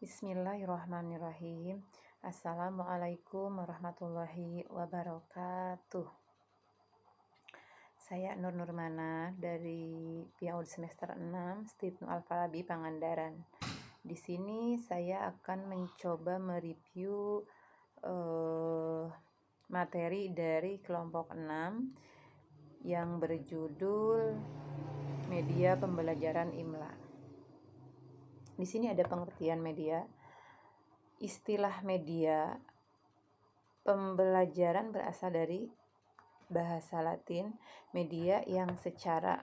Bismillahirrahmanirrahim. Assalamualaikum warahmatullahi wabarakatuh. Saya Nur Nurmana dari PIAUD semester 6 Stibnu Al-Farabi Pangandaran. Di sini saya akan mencoba mereview materi dari kelompok 6 yang berjudul Media Pembelajaran IMLA. Di sini ada pengertian media. Istilah media pembelajaran berasal dari bahasa Latin media yang secara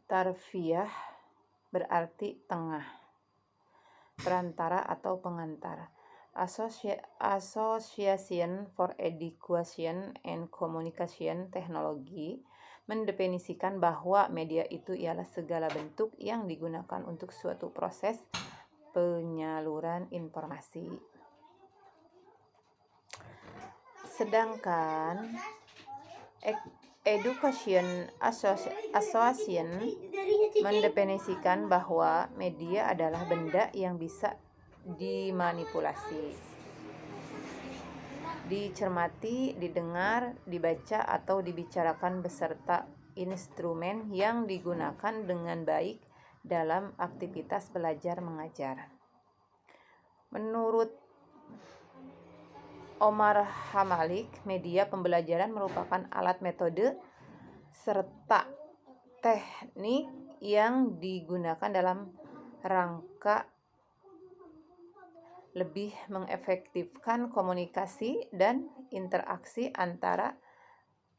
tarfiah berarti tengah, perantara atau pengantar. Association for Education and Communication Technology mendefinisikan bahwa media itu ialah segala bentuk yang digunakan untuk suatu proses penyaluran informasi. Sedangkan Education Association mendefinisikan bahwa media adalah benda yang bisa dimanipulasi, dicermati, didengar, dibaca, atau dibicarakan beserta instrumen yang digunakan dengan baik dalam aktivitas belajar mengajar. Menurut Omar Hamalik, media pembelajaran merupakan alat metode serta teknik yang digunakan dalam rangka lebih mengefektifkan komunikasi dan interaksi antara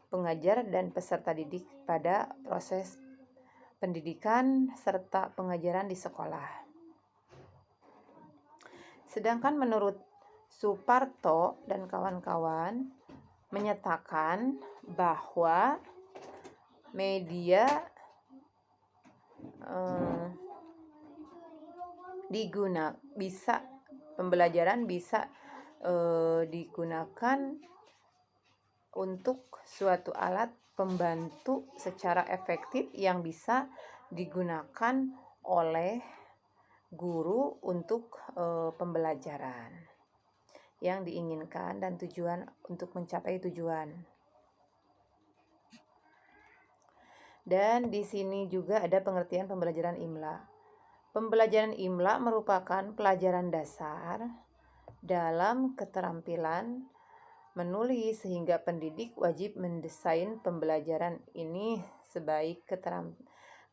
pengajar dan peserta didik pada proses pendidikan serta pengajaran di sekolah. Sedangkan menurut Suparto dan kawan-kawan menyatakan bahwa media pembelajaran bisa digunakan untuk suatu alat pembantu secara efektif yang bisa digunakan oleh guru untuk pembelajaran yang diinginkan dan tujuan untuk mencapai tujuan. Dan di sini juga ada pengertian pembelajaran IMLA. Pembelajaran IMLA merupakan pelajaran dasar dalam keterampilan menulis sehingga pendidik wajib mendesain pembelajaran ini sebaik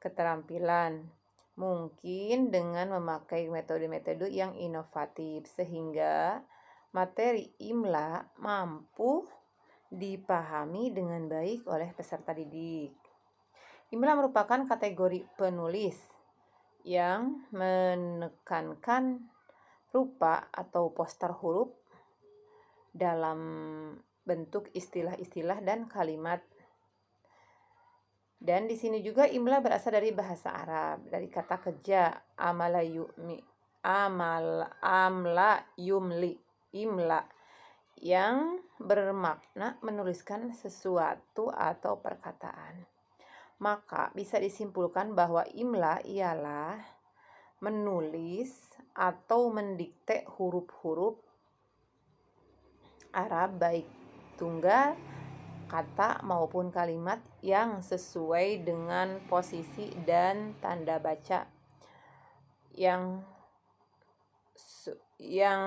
keterampilan mungkin dengan memakai metode-metode yang inovatif sehingga materi IMLA mampu dipahami dengan baik oleh peserta didik. IMLA merupakan kategori penulis yang menekankan rupa atau poster huruf dalam bentuk istilah-istilah dan kalimat. Dan di sini juga IMLA berasal dari bahasa Arab, dari kata kerja amla yumli, IMLA, yang bermakna menuliskan sesuatu atau perkataan. Maka bisa disimpulkan bahwa IMLA ialah menulis atau mendikte huruf-huruf Arab baik tunggal, kata maupun kalimat yang sesuai dengan posisi dan tanda baca yang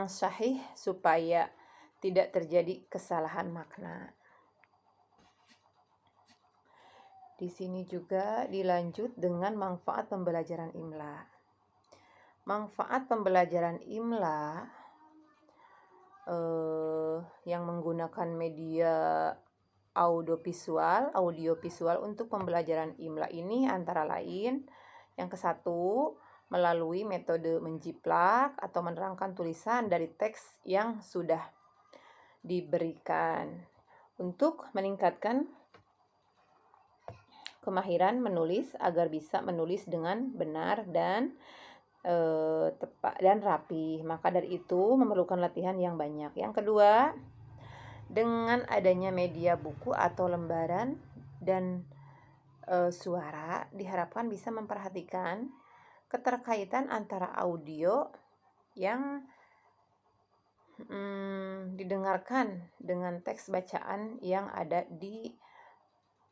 sahih supaya tidak terjadi kesalahan makna. Di sini juga dilanjut dengan manfaat pembelajaran IMLA. Manfaat pembelajaran IMLA yang menggunakan media audiovisual untuk pembelajaran IMLA ini antara lain yang ke-1 melalui metode menjiplak atau menerangkan tulisan dari teks yang sudah diberikan untuk meningkatkan kemahiran menulis agar bisa menulis dengan benar dan tepat dan rapi. Maka dari itu memerlukan latihan yang banyak. Yang kedua, dengan adanya media buku atau lembaran dan suara diharapkan bisa memperhatikan keterkaitan antara audio yang didengarkan dengan teks bacaan yang ada di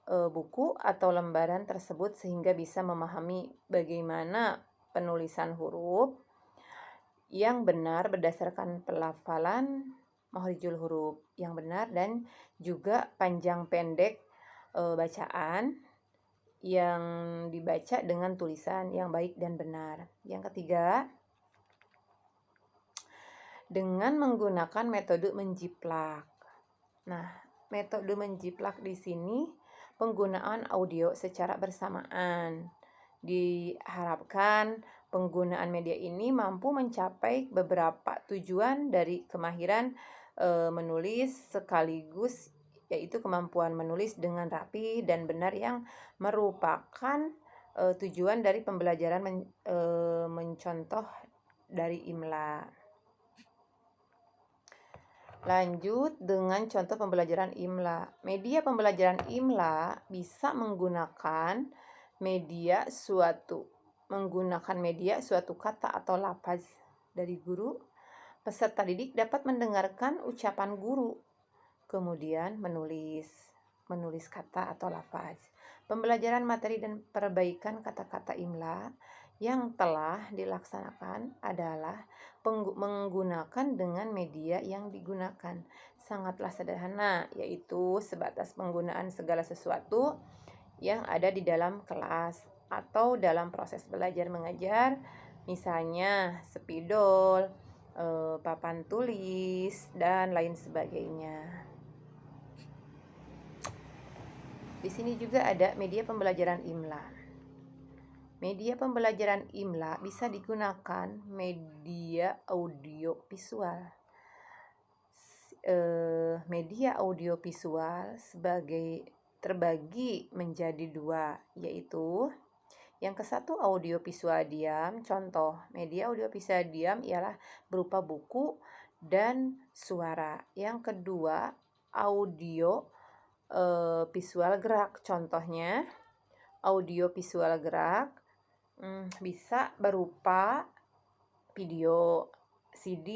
buku atau lembaran tersebut sehingga bisa memahami bagaimana penulisan huruf yang benar berdasarkan pelafalan makharijul huruf yang benar dan juga panjang pendek bacaan yang dibaca dengan tulisan yang baik dan benar. Yang ketiga, dengan menggunakan metode menjiplak. Nah, metode menjiplak di sini penggunaan audio secara bersamaan. Diharapkan penggunaan media ini mampu mencapai beberapa tujuan dari kemahiran menulis sekaligus yaitu kemampuan menulis dengan rapi dan benar yang merupakan tujuan dari pembelajaran mencontoh dari IMLA. Lanjut dengan contoh pembelajaran IMLA. Media pembelajaran IMLA bisa menggunakan media suatu kata atau lafaz dari guru. Peserta didik dapat mendengarkan ucapan guru, kemudian menulis kata atau lafaz. Pembelajaran materi dan perbaikan kata-kata IMLA yang telah dilaksanakan adalah menggunakan dengan media yang digunakan. Sangatlah sederhana, yaitu sebatas penggunaan segala sesuatu yang ada di dalam kelas atau dalam proses belajar mengajar, misalnya spidol, papan tulis, dan lain sebagainya. Di sini juga ada media pembelajaran IMLA. Media pembelajaran IMLA bisa digunakan media audio visual. Media audio visual terbagi menjadi dua, yaitu yang ke satu audio visual diam. Contoh media audio visual diam ialah berupa buku dan suara. Yang kedua audio visual gerak. Contohnya audio visual gerak bisa berupa video, CD,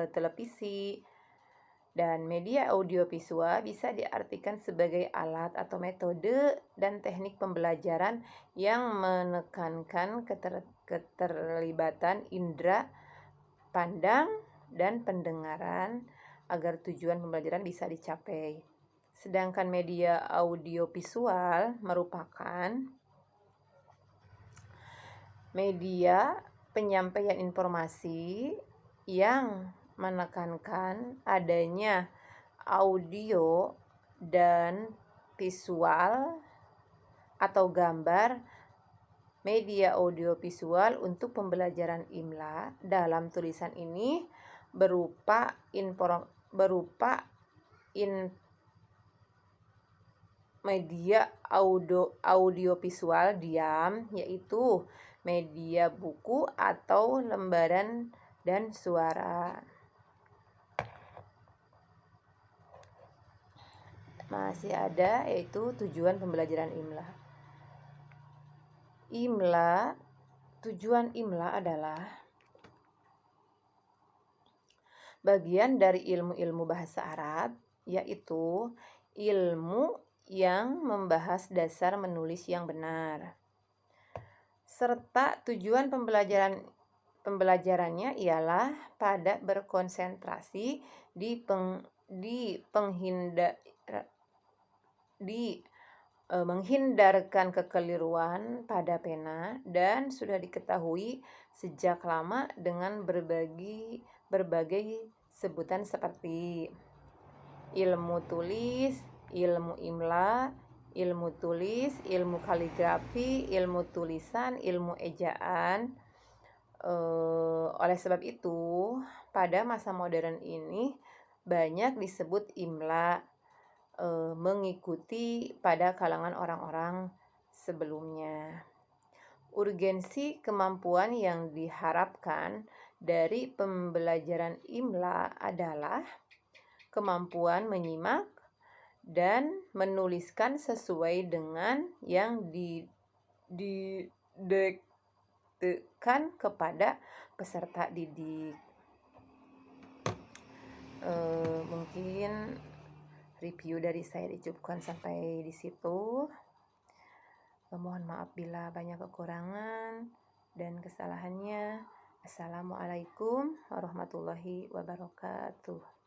televisi. Dan media audiovisual bisa diartikan sebagai alat atau metode dan teknik pembelajaran yang menekankan keterlibatan indera pandang dan pendengaran agar tujuan pembelajaran bisa dicapai. Sedangkan media audiovisual merupakan media penyampaian informasi yang menekankan adanya audio dan visual atau gambar. Media audiovisual untuk pembelajaran IMLA dalam tulisan ini berupa media audiovisual diam, yaitu media buku atau lembaran dan suara. Masih ada yaitu tujuan pembelajaran IMLA. Tujuan IMLA adalah bagian dari ilmu-ilmu bahasa Arab, yaitu ilmu yang membahas dasar menulis yang benar. Serta tujuan pembelajarannya ialah pada berkonsentrasi menghindarkan kekeliruan pada pena dan sudah diketahui sejak lama dengan berbagai sebutan seperti ilmu tulis, ilmu IMLA, ilmu tulis, ilmu kaligrafi, ilmu tulisan, ilmu ejaan. Oleh sebab itu, pada masa modern ini banyak disebut IMLA mengikuti pada kalangan orang-orang sebelumnya. Urgensi kemampuan yang diharapkan dari pembelajaran IMLA adalah kemampuan menyimak dan menuliskan sesuai dengan yang diberikan kepada peserta didik. Mungkin review dari saya dicukupkan sampai di situ. Mohon maaf bila banyak kekurangan dan kesalahannya. Assalamualaikum warahmatullahi wabarakatuh.